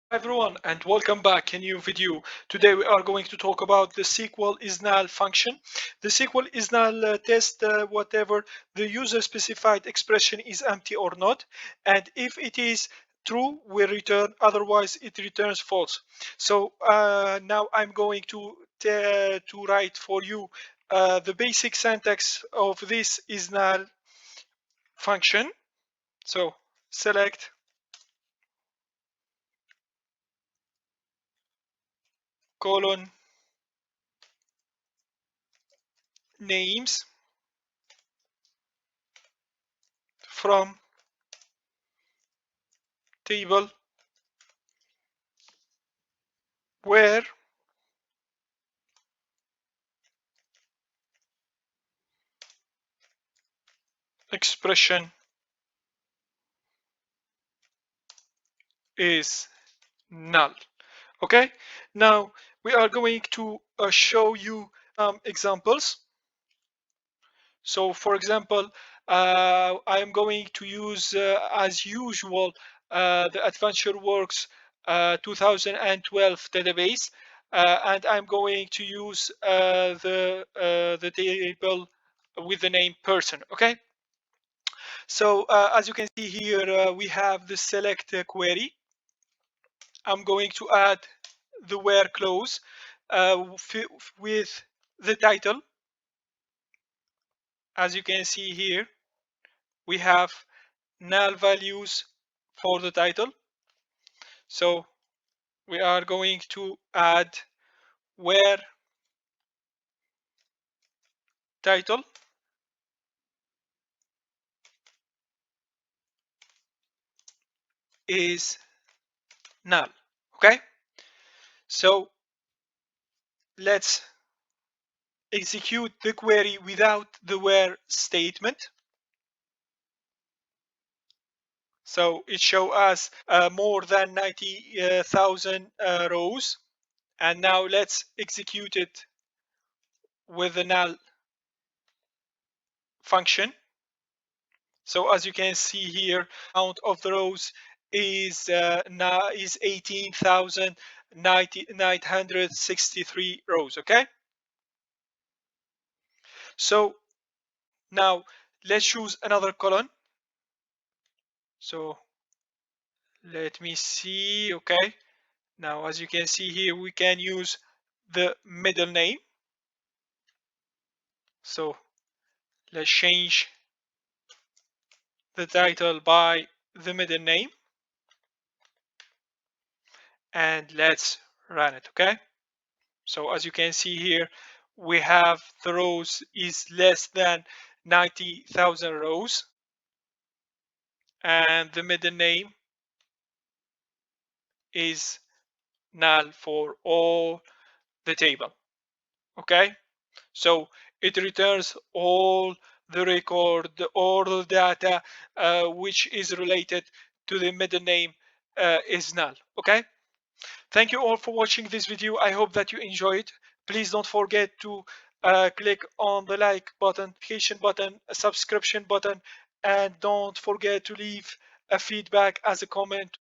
Hi everyone and welcome back a new video. Today we are going to talk about the SQL is null function. The SQL is null test whatever the user specified expression is empty or not, and if it is true we return, otherwise it returns false. So now I'm going to write for you the basic syntax of this is null function. So select colon names from table where expression is null. Okay, now we are going to show you some examples. So for example, I am going to use as usual the AdventureWorks 2012 database, and I'm going to use the table with the name person. Okay, so as you can see here, we have the select query. I'm going to add the where clause with the title. As you can see here, we have null values for the title. So we are going to add where title is null. Okay, so let's execute the query without the where statement. So it shows us more than 90,000 rows. And now let's execute it with the null function. So as you can see here, count of the rows is 18,963 rows. Okay, so now let's choose another column. So let me see. Okay, now as you can see here, we can use the middle name. So let's change the title by the middle name and let's run it. Okay, so as you can see here, we have the rows is less than 90,000 rows, and the middle name is null for all the table. Okay, so it returns all the record, all the data which is related to the middle name is null. Okay, thank you all for watching this video. I hope that you enjoyed. Please don't forget to click on the like button, notification button, a subscription button, and don't forget to leave a feedback as a comment